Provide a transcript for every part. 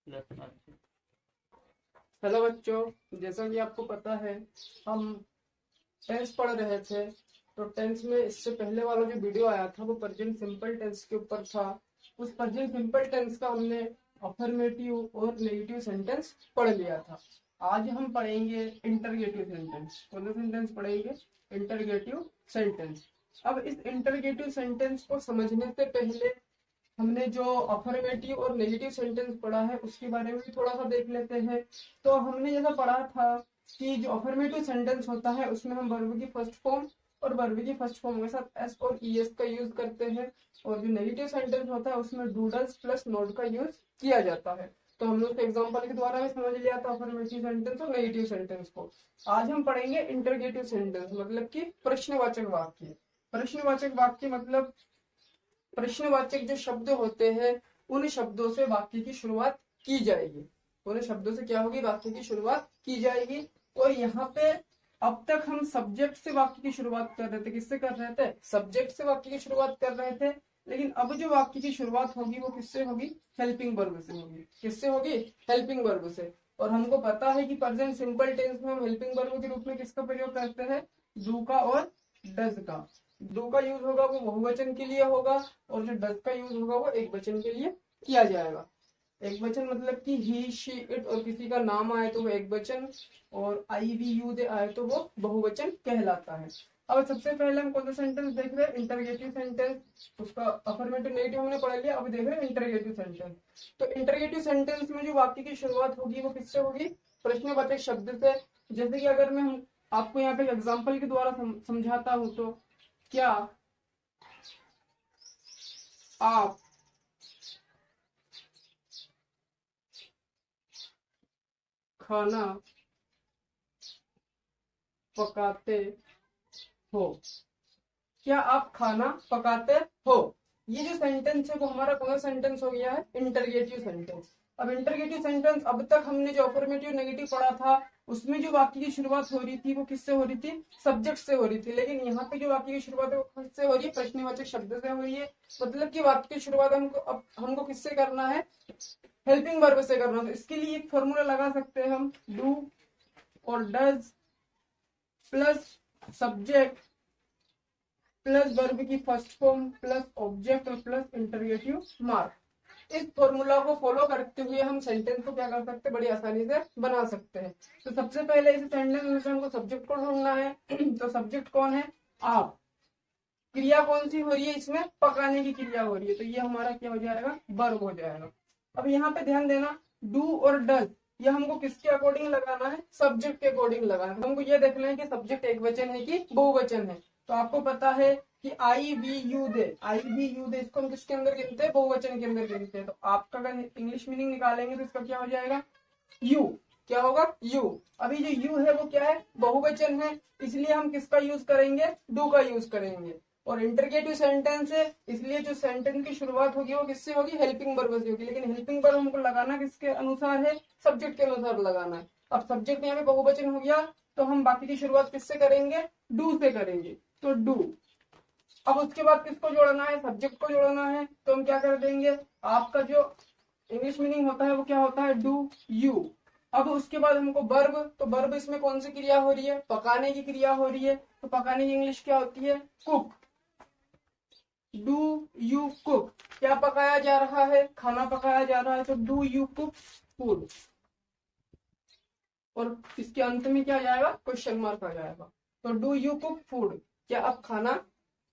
Hello बच्चों, जैसा कि आपको पता है हम टेंस पढ़ रहे थे। तो टेंस में इससे पहले वाला जो वीडियो आया था वो प्रेजेंट सिंपल टेंस के ऊपर था। उस प्रेजेंट सिंपल टेंस का हमने अफर्मेटिव और नेगेटिव सेंटेंस पढ़ लिया था। आज हम पढ़ेंगे इंटरगेटिव सेंटेंस। कौन सा सेंटेंस पढ़ेंगे? Interrogative sentence. अब इस इंटरगेटिव सेंटेंस को समझने से पहले हमने जो अफर्मेटिव और नेगेटिव सेंटेंस पढ़ा है उसके बारे में भी थोड़ा सा देख लेते हैं। तो हमने जैसा पढ़ा था कि जो अफर्मेटिव सेंटेंस होता है उसमें हम वर्ब की फर्स्ट फॉर्म और वर्ब की फर्स्ट फॉर्म के साथ एस और ईएस का यूज करते हैं, और जो नेगेटिव सेंटेंस होता है उसमें डू डज प्लस नॉट का यूज किया जाता है। तो हमने उसको एग्जाम्पल के द्वारा भी समझ लिया था अफर्मेटिव सेंटेंस और नेगेटिव सेंटेंस को। आज हम पढ़ेंगे इंटरगेटिव सेंटेंस, मतलब कि प्रश्नवाचक वाक्य। प्रश्नवाचक वाक्य मतलब प्रश्नवाचक जो शब्द होते हैं उन शब्दों से वाक्य की शुरुआत की जाएगी। उन शब्दों से क्या होगी? वाक्य की शुरुआत की जाएगी। और यहाँ पे अब तक हम सब्जेक्ट से वाक्य की शुरुआत कर रहे थे। किससे कर रहे थे? सब्जेक्ट से वाक्य की शुरुआत कर रहे थे। लेकिन अब जो वाक्य की शुरुआत होगी वो किससे होगी? हेल्पिंग वर्ब से होगी। किससे होगी? हेल्पिंग वर्ब से। और हमको पता है कि प्रेजेंट सिंपल टेंस में हम हेल्पिंग वर्ब के रूप में किसका प्रयोग करते हैं? डू का और डज का। डू का यूज होगा वो बहुवचन के लिए होगा, और जो डज का यूज होगा वो एक वचन के लिए किया जाएगा। एक वचन मतलब कि ही शी इट, और किसी का नाम आए तो वो एक वचन, और आई वी यू दे आए तो वो बहुवचन कहलाता है। अब सबसे पहले हम कौन सा सेंटेंस देख रहे हैं? Interrogative sentence. उसका अफर्मेटिव नेगेटिव हमने पढ़ लिया, अब देख रहे हैं इंटरगेटिव सेंटेंस। तो इंटरगेटिव सेंटेंस में जो वाक्य की शुरुआत होगी वो किससे होगी? प्रश्नवाचक शब्द से। जैसे कि अगर मैं आपको यहाँ पे एग्जाम्पल के द्वारा समझाता हूं तो क्या आप खाना पकाते हो? क्या आप खाना पकाते हो? ये जो सेंटेंस है वो हमारा कौन सा सेंटेंस हो गया है? Interrogative sentence. अब इंटरगेटिव सेंटेंस अब तक हमने जो अफर्मेटिव नेगेटिव पढ़ा था उसमें जो वाक्य की शुरुआत हो रही थी वो किससे हो रही थी? सब्जेक्ट से हो रही थी। लेकिन यहाँ पे जो वाक्य की शुरुआत है वो किससे हो रही है? प्रश्नवाचक शब्द से हो रही है। मतलब कि वाक्य की शुरुआत हमको किससे करना है? हेल्पिंग वर्ब से करना। तो इसके लिए एक फॉर्मूला लगा सकते हैं हम, डू और does plus subject plus verb की फर्स्ट फॉर्म प्लस ऑब्जेक्ट और प्लस इंटरगेटिव मार्क। इस फॉर्मूला को फॉलो करते हुए हम सेंटेंस को क्या कर सकते हैं? बड़ी आसानी से बना सकते हैं। तो सबसे पहले इस सेंटेंस में से हमको सब्जेक्ट को ढूंढना है। तो सब्जेक्ट कौन है? आप। क्रिया कौन सी हो रही है इसमें? पकाने की क्रिया हो रही है, तो ये हमारा क्या हो जाएगा? वर्ब हो जाएगा। अब यहाँ पे ध्यान देना, डू और डज ये हमको किसके अकॉर्डिंग लगाना है? सब्जेक्ट के अकॉर्डिंग लगाना है। तो हमको ये देखना है कि सब्जेक्ट एक वचन है कि बहुवचन है। तो आपको पता है कि I we you they, I we you they इसको हम किसके अंदर गिनते हैं? बहुवचन के अंदर गिनते हैं। तो आपका अगर इंग्लिश मीनिंग निकालेंगे तो इसका क्या हो जाएगा? यू। क्या होगा? यू। अभी जो यू है वो क्या है? बहुवचन है, इसलिए हम किसका यूज करेंगे? डू का यूज करेंगे। और इंटरगेटिव सेंटेंस है, इसलिए जो सेंटेंस की शुरुआत होगी वो किससे होगी? हेल्पिंग वर्ब से होगी। लेकिन हेल्पिंग वर्ब हमको लगाना किसके अनुसार है? सब्जेक्ट के अनुसार लगाना है। अब सब्जेक्ट यहाँ पे बहुवचन हो गया तो हम बाकी की शुरुआत किससे करेंगे? डू से करेंगे। तो डू। अब उसके बाद किसको जोड़ना है? सब्जेक्ट को जोड़ना है। तो हम क्या कर देंगे? आपका जो इंग्लिश मीनिंग होता है वो क्या होता है? Do you. अब उसके बाद हमको वर्ब, तो वर्ब इसमें कौन सी क्रिया हो रही है? पकाने की क्रिया हो रही है। तो पकाने की इंग्लिश क्या होती है? कुक। Do you cook. क्या पकाया जा रहा है? खाना पकाया जा रहा है। तो डू यू कुक फूड। और इसके अंत में क्या जाएगा? क्वेश्चन मार्क आ जाएगा। तो डू यू कुक फूड, क्या आप खाना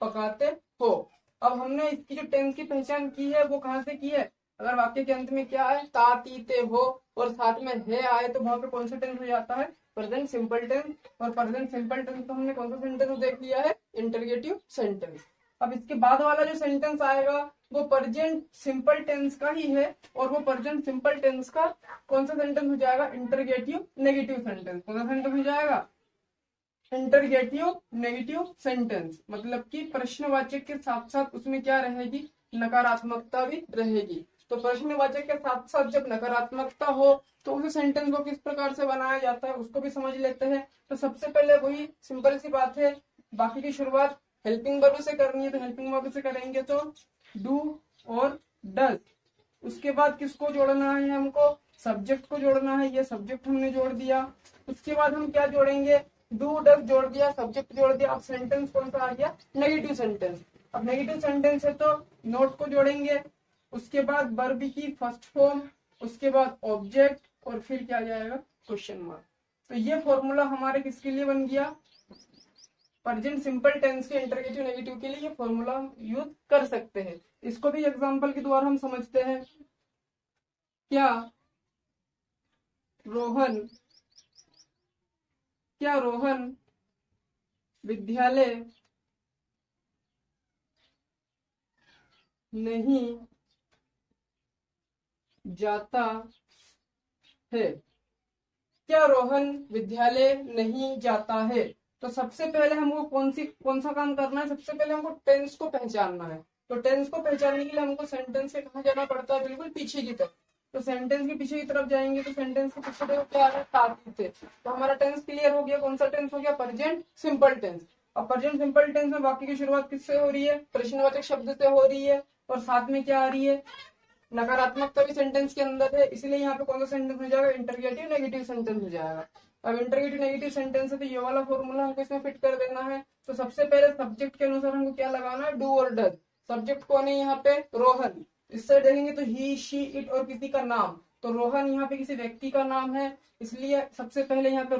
पकाते हो? अब हमने इसकी जो टेंस की पहचान की है वो कहाँ से की है? अगर वाक्य के अंत में क्या है? ता ती ते हो और साथ में है आए तो वहां पे कौन सा टेंस हो जाता है? Present simple tense. और प्रेजेंट सिंपल टेंस तो हमने कौन सा सेंटेंस देख लिया है? Interrogative sentence. अब इसके बाद वाला जो सेंटेंस आएगा वो प्रेजेंट सिंपल टेंस का ही है, और वो प्रेजेंट सिंपल टेंस का कौन सा सेंटेंस हो जाएगा? Interrogative negative sentence. कौन सा सेंटेंस हो जाएगा? Interrogative negative sentence. मतलब कि प्रश्नवाचक के साथ साथ उसमें क्या रहेगी? नकारात्मकता भी रहेगी। तो प्रश्नवाचक के साथ साथ जब नकारात्मकता हो तो उस सेंटेंस को किस प्रकार से बनाया जाता है उसको भी समझ लेते हैं। तो सबसे पहले वही सिंपल सी बात है, बाकी की शुरुआत हेल्पिंग वर्ब से करनी है। तो हेल्पिंग वर्ब से करेंगे तो डू और डज उसके बाद किसको जोड़ना है हमको, सब्जेक्ट को जोड़ना है, ये सब्जेक्ट हमने जोड़ दिया। उसके बाद हम क्या जोड़ेंगे, डू डज जोड़ दिया, सब्जेक्ट जोड़ दिया। अब सेंटेंस कौन सा आ गया, नेगेटिव सेंटेंस। अब नेगेटिव सेंटेंस है तो नोट को जोड़ेंगे, उसके बाद वर्ब की फर्स्ट फॉर्म, उसके बाद ऑब्जेक्ट, और फिर क्या जाएगा, क्वेश्चन मार्क। तो ये फॉर्मूला हमारे किसके लिए बन गया, प्रेजेंट सिंपल टेंस के इंटरगेटिव नेगेटिव के लिए ये फॉर्मूला हम यूज कर सकते हैं। इसको भी एग्जांपल के द्वारा हम समझते हैं। क्या रोहन विद्यालय नहीं जाता है, क्या रोहन विद्यालय नहीं जाता है। तो सबसे पहले हमको कौन सा काम करना है, सबसे पहले हमको टेंस को पहचानना है। तो टेंस को पहचानने के लिए हमको सेंटेंस के कहाँ जाना पड़ता है, बिल्कुल पीछे की तरफ। तो सेंटेंस के पीछे की तरफ जाएंगे तो सेंटेंस के पीछे देखो क्या है, तारीख है। तो हमारा टेंस क्लियर हो गया, कौन सा टेंस हो गया, प्रेजेंट सिंपल टेंस। अब प्रेजेंट सिंपल टेंस में वाक्य की शुरुआत किससे हो रही है, प्रश्नवाचक शब्द से हो रही है, और साथ में क्या आ रही है, नकारात्मकता भी सेंटेंस के अंदर है, इसलिए यहाँ पे कौन सा सेंटेंस हो जाएगा, इंटरगेटिव नेगेटिव सेंटेंस हो जाएगा। अब इंटरगेटिव नेगेटिव सेंटेंस है तो ये वाला फॉर्मूला हमको इसमें फिट कर देना है। तो सबसे पहले सब्जेक्ट के अनुसार हमको क्या लगाना है, डू और डज। सब्जेक्ट कौन है यहाँ पे, रोहन। इससे देखेंगे तो ही, शी, इट और किसी का नाम। तो रोहन यहाँ पे किसी व्यक्ति का नाम है, इसलिए सबसे पहले यहाँ पे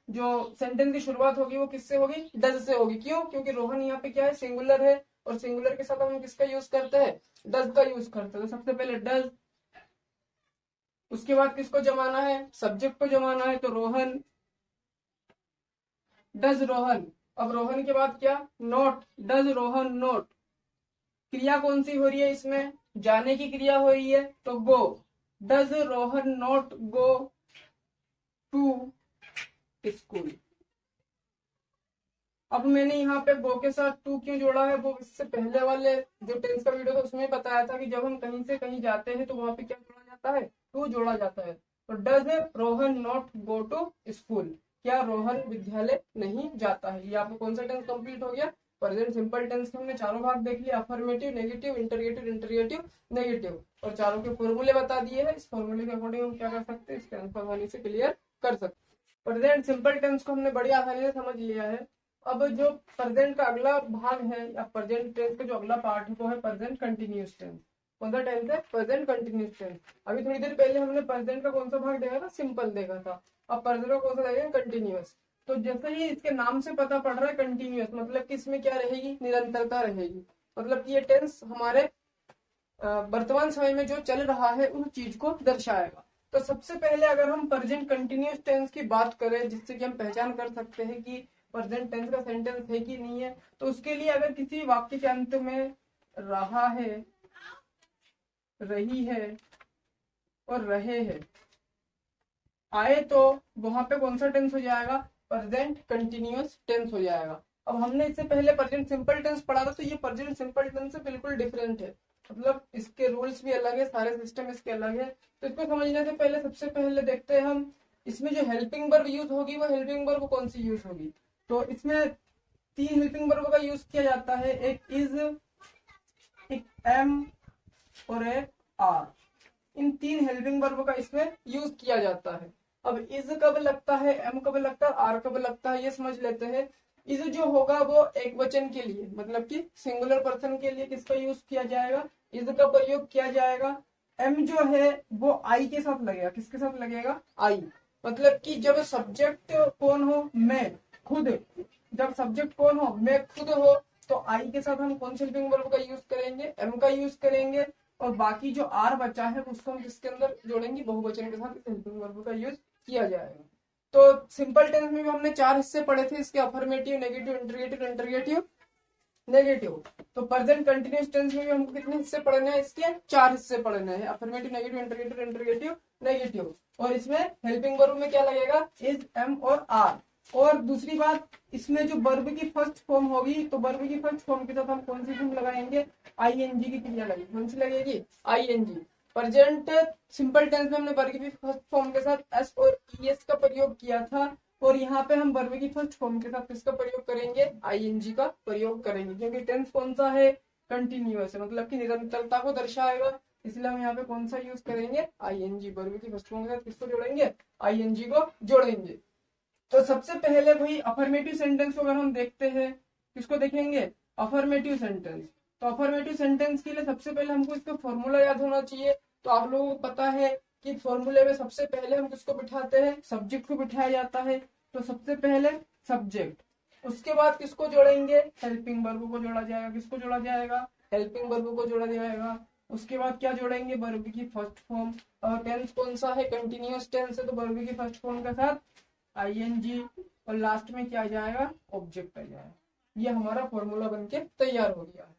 जो सेंटेंस की शुरुआत होगी वो किससे होगी, डज से होगी। क्यों, क्योंकि रोहन यहाँ पे क्या है, सिंगुलर है, और सिंगुलर के साथ हम किसका यूज करते हैं, डज का यूज करते हैं। तो सबसे पहले डज, उसके बाद किसको जमाना है, सब्जेक्ट को जमाना है, तो रोहन, डज रोहन। अब रोहन के बाद क्या, नोट, डज रोहन नोट। क्रिया कौन सी हो रही है इसमें, जाने की क्रिया हो रही है, तो go, does Rohan not go to school. अब मैंने यहाँ पे गो के साथ टू क्यों जोड़ा है, वो इससे पहले वाले जो टेंस का वीडियो था उसमें बताया था कि जब हम कहीं से कहीं जाते हैं तो वहां पे क्या जोड़ा जाता है, टू जोड़ा जाता है। तो does Rohan not go to school, क्या रोहन विद्यालय नहीं जाता है। ये आपको कौन सा टेंस कंप्लीट हो गया, प्रेजेंट सिंपल टेंस के हमने चारों भाग देख लिया, अफर्मेटिव, नेगेटिव, इंटरगेटिव, नेगेटिव, और चारों के फॉर्मूले बता दिए हैं। इस फॉर्मूले के अकॉर्डिंग हम क्या कर सकते हैं, इसके आंसर आसानी से क्लियर कर सकते हैं। प्रेजेंट सिंपल टेंस को हमने बड़ी आसानी से समझ लिया है। अब जो प्रेजेंट का अगला भाग है, या प्रेजेंट टेंस का जो अगला पार्ट है वो है प्रेजेंट कंटिन्यूअस टेंस। कौन सा टेंस है, प्रेजेंट कंटिन्यूअस टेंस। अभी थोड़ी देर पहले हमने प्रेजेंट का कौन सा भाग देखा था, सिंपल देखा था। अब प्रेजेंट का कौन सा देखेंगे, कंटिन्यूअस। तो जैसे ही इसके नाम से पता पड़ रहा है कंटिन्यूअस, मतलब कि इसमें क्या रहेगी, निरंतरता रहेगी। मतलब कि ये टेंस हमारे वर्तमान समय में जो चल रहा है उस चीज को दर्शाएगा। तो सबसे पहले अगर हम प्रेजेंट कंटिन्यूअस टेंस की बात करें, जिससे कि हम पहचान कर सकते हैं कि प्रेजेंट टेंस का सेंटेंस है कि नहीं है, तो उसके लिए अगर किसी वाक्य के अंत में रहा है, रही है और रहे हैं आए, तो वहां पे कौन सा टेंस हो जाएगा, प्रेजेंट कंटिन्यूअस टेंस हो जाएगा। अब हमने इससे पहले प्रेजेंट सिंपल टेंस पढ़ा था, तो ये प्रेजेंट सिंपल टेंस से बिल्कुल डिफरेंट है। मतलब इसके रूल्स भी अलग है, सारे सिस्टम इसके अलग है। तो इसको समझने से पहले सबसे पहले देखते हैं हम इसमें जो हेल्पिंग वर्ब यूज होगी वो हेल्पिंग वर्ब कौन सी यूज होगी। तो इसमें 3 हेल्पिंग वर्ब का यूज किया जाता है, एक इज, एक एम और एक आर। इन 3 हेल्पिंग वर्ब का इसमें यूज किया जाता है। अब इज कब लगता है, एम कब लगता है, आर कब लगता है, ये समझ लेते हैं। इज जो होगा वो एक वचन के लिए, मतलब कि सिंगुलर पर्सन के लिए किसका यूज किया जाएगा, इज का प्रयोग किया जाएगा। एम जो है वो आई के साथ लगेगा, किसके साथ लगेगा, आई। मतलब कि जब सब्जेक्ट कौन हो, मैं खुद, जब सब्जेक्ट कौन हो, मैं खुद हो, तो आई के साथ हम कौन से हेल्पिंग वर्ब का यूज करेंगे, एम का यूज करेंगे। और बाकी जो आर बचा है उसको हम किसके अंदर जोड़ेंगे, बहुवचन के साथ हेल्पिंग वर्ब का यूज किया जाएगा। तो सिंपल टेंस में भी हमने 4 हिस्से पढ़े थे इसके, अफर्मेटिव, नेगेटिव, इंटरगेटिव, नेगेटिव। तो प्रेजेंट कंटिन्यूअस टेंस में भी हमको कितने हिस्से पढ़ने हैं, इसके 4 हिस्से पढ़ने हैं, अफर्मेटिव, नेगेटिव, इंटरगेटिव, नेगेटिव। और इसमें हेल्पिंग वर्ब में क्या लगेगा, इज, एम और आर। और दूसरी बात, इसमें जो वर्ब की फर्स्ट फॉर्म होगी, तो वर्ब की फर्स्ट फॉर्म के साथ हम कौन सी फॉर्म लगाएंगे, आईएनजी की क्रिया लगेगी। कौन सी लगेगी, आईएनजी। प्रेजेंट सिंपल टेंस में हमने वर्ब की फर्स्ट फॉर्म के साथ एस और ईएस का प्रयोग किया था, और यहाँ पे हम वर्ब की फर्स्ट फॉर्म के साथ किसका प्रयोग करेंगे, आईएनजी का प्रयोग करेंगे, क्योंकि टेंस कौन सा है, कंटिन्यूअस है, मतलब कि निरंतरता को दर्शाएगा। इसलिए हम यहाँ पे कौन सा यूज करेंगे, आईएनजी। वर्ब की फर्स्ट फॉर्म के साथ किसको जोड़ेंगे, आईएनजी को जोड़ेंगे। तो सबसे पहले भाई अफर्मेटिव सेंटेंस को अगर हम देखते हैं, किसको देखेंगे, अफर्मेटिव सेंटेंस। तो अफर्मेटिव सेंटेंस के लिए सबसे पहले हमको इसका फॉर्मूला याद होना चाहिए। तो आप लोगों को पता है कि फॉर्मूले में सबसे पहले हम किसको बिठाते हैं, सब्जेक्ट को बिठाया जाता है। तो सबसे पहले सब्जेक्ट, उसके बाद किसको जोड़ेंगे, हेल्पिंग वर्ब को जोड़ा जाएगा। किसको जोड़ा जाएगा, हेल्पिंग वर्ब को जोड़ा जाएगा। उसके बाद क्या जोड़ेंगे, वर्ब की फर्स्ट फॉर्म। और टेंस कौन सा है, कंटिन्यूअस टेंस है, तो वर्ब की फर्स्ट फॉर्म के साथ आईएनजी, और लास्ट में क्या आ जाएगा, ऑब्जेक्ट आ जाएगा। ये हमारा फॉर्मूला बनके तैयार हो गया है।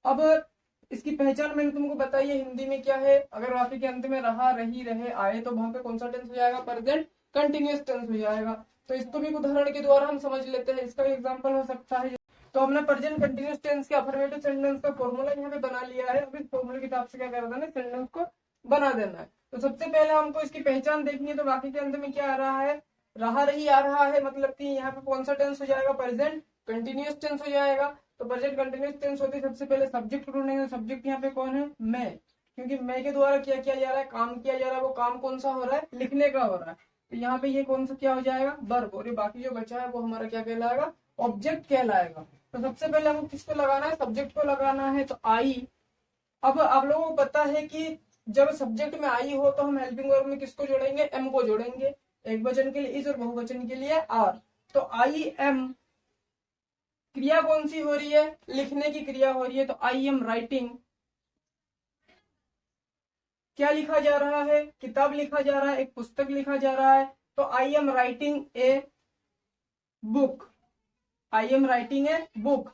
अब इसकी पहचान मैंने तुमको बताई है हिंदी में क्या है। अगर वाक्य के अंत में रहा, रही, रहे, आए, तो वहां पे कौन सा टेंस हो जाएगा, प्रेजेंट कंटिन्यूअस टेंस हो जाएगा। तो इसको भी उदाहरण के द्वारा हम समझ लेते हैं। इसका एग्जांपल हो सकता है, तो हमने प्रेजेंट कंटिन्यूअस टेंस के अफर्मेटिव सेंटेंस का फॉर्मूला यहाँ पे बना लिया है। अब इस फॉर्मूले के हिसाब से क्या कर देना है, सेंटेंस को बना देना है। तो सबसे पहले हमको इसकी पहचान देखनी है। तो वाक्य के अंत में क्या आ रहा है, रहा, रही आ रहा है, मतलब कि यहाँ पे कौन सा टेंस हो जाएगा, प्रेजेंट कंटिन्यूअस टेंस हो जाएगा। तो प्रेजेंट कंटिन्यूअस टेंस होते सबसे पहले सब्जेक्ट ढूंढेंगे। सब्जेक्ट यहाँ पे कौन है, मैं, क्योंकि मैं के द्वारा क्या किया जा रहा है, काम किया जा रहा है। वो काम कौन सा हो रहा है, लिखने का हो रहा है। तो यहाँ पे ये कौन सा क्या हो जाएगा, वर्ब, और ये बाकी जो बचा है वो हमारा क्या कहलाएगा, ऑब्जेक्ट कहलाएगा। तो सबसे पहले हमको किसको लगाना है, सब्जेक्ट को लगाना है। तो आई। अब आप लोगों को पता है कि जब सब्जेक्ट में आई हो तो हम हेल्पिंग वर्ब में किसको जोड़ेंगे, एम को जोड़ेंगे। एक वचन के लिए इज और बहुवचन के लिए आर। तो आई एम, क्रिया कौन सी हो रही है, लिखने की क्रिया हो रही है। तो आई एम राइटिंग, क्या लिखा जा रहा है, किताब लिखा जा रहा है, एक पुस्तक लिखा जा रहा है। तो I am writing a book, I am writing a book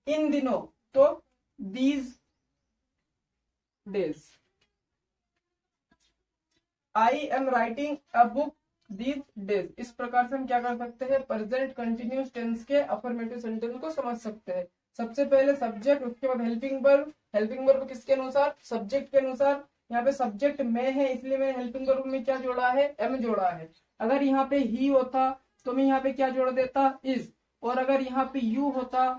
in दिनों, तो these days. I am writing a book these days. इस प्रकार से हम क्या कर सकते हैं, प्रेजेंट कंटिन्यूअस टेंस के अफर्मेटिव सेंटेंस को समझ सकते हैं। सबसे पहले सब्जेक्ट, उसके बाद हेल्पिंग वर्ब। हेल्पिंग वर्ब किसके अनुसार, सब्जेक्ट के अनुसार। यहाँ पे सब्जेक्ट मैं है, इसलिए मैंने हेल्पिंग वर्ब में क्या जोड़ा है, एम जोड़ा है। अगर यहाँ पे ही होता तो मैं यहाँ पे क्या जोड़ देता, इज। और अगर यहाँ पे यू होता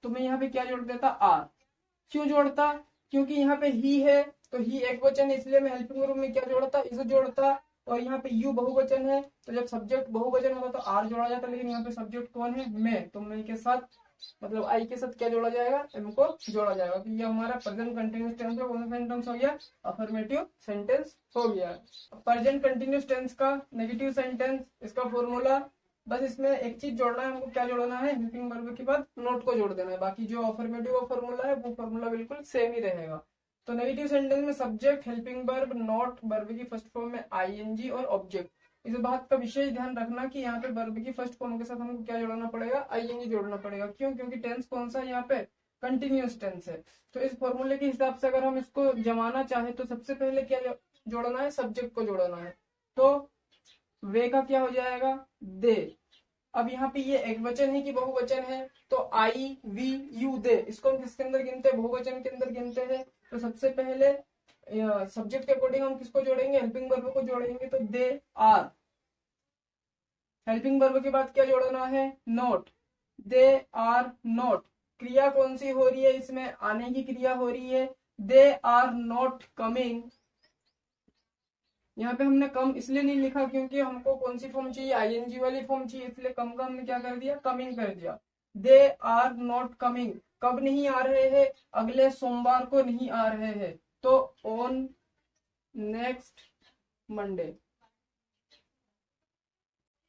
तो मैं यहाँ पे क्या जोड़ देता, आर। क्यों जोड़ता, क्योंकि यहाँ पे ही है, तो ही एक वचन है, इसलिए मैं हेल्पिंग वर्ब में क्या जोड़ता, इज जोड़ता। और यहाँ पे यू बहुवचन है, तो जब सब्जेक्ट बहुवचन होता तो आर जोड़ा जाता। लेकिन यहाँ पे सब्जेक्ट कौन है, मैं, तो मैं के साथ मतलब आई के साथ क्या जोड़ा जाएगा, एम को जोड़ा जाएगा। तो ये हमारा प्रेजेंट कंटिन्यूअस टेंस का कौन सा सेंटेंस हो गया, अफर्मेटिव सेंटेंस हो गया। प्रेजेंट कंटिन्यूअस टेंस का नेगेटिव सेंटेंस, इसका फॉर्मूला, बस इसमें एक चीज जोड़ना है हमको। क्या जोड़ना है, हेल्पिंग वर्ब के बाद नोट को जोड़ देना है। बाकी जो अफर्मेटिव फॉर्मूला है वो फॉर्मूला बिल्कुल सेम ही रहेगा। तो नेगेटिव सेंटेंस में subject, helping verb, not, verb की फर्स्ट फॉर्म में आईएनजी और ऑब्जेक्ट। इस बात का विशेष ध्यान रखना कि यहाँ पे वर्ब की फर्स्ट फॉर्म के साथ हमको क्या जोड़ना पड़ेगा, आईएनजी जोड़ना पड़ेगा। क्यों, क्योंकि टेंस कौन सा है यहाँ पे, कंटिन्यूअस टेंस है। तो इस फॉर्मूले के हिसाब से अगर हम इसको जमाना चाहे तो सबसे पहले क्या जोड़ना है, सब्जेक्ट को जोड़ना है। तो वे का क्या हो जाएगा, दे। अब यहाँ पे ये एक वचन है कि बहुवचन है, तो आई, वी, यू, दे, इसको हम किसके अंदर गिनते हैं, बहुवचन के अंदर गिनते हैं। तो सबसे पहले सब्जेक्ट के अकॉर्डिंग हम किसको जोड़ेंगे, हेल्पिंग वर्ब को जोड़ेंगे। तो दे आर, हेल्पिंग वर्ब के बाद क्या जोड़ना है, नोट, दे आर नोट। क्रिया कौन सी हो रही है, इसमें आने की क्रिया हो रही है। They are not coming. यहाँ पे हमने कम इसलिए नहीं लिखा क्योंकि हमको कौन सी फॉर्म चाहिए, आईएनजी वाली फॉर्म चाहिए, इसलिए कम का हमने क्या कर दिया, कमिंग कर दिया। दे आर नॉट कमिंग, कब नहीं आ रहे हैं, अगले सोमवार को नहीं आ रहे हैं। तो ऑन नेक्स्ट मंडे।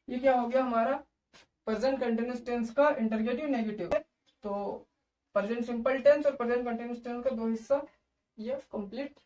ये क्या हो गया हमारा प्रेजेंट कंटिन्यूअस टेंस का इंटरगेटिव नेगेटिव। तो प्रेजेंट सिंपल टेंस और प्रेजेंट कंटिन्यूअस टेंस का दो हिस्सा ये कंप्लीट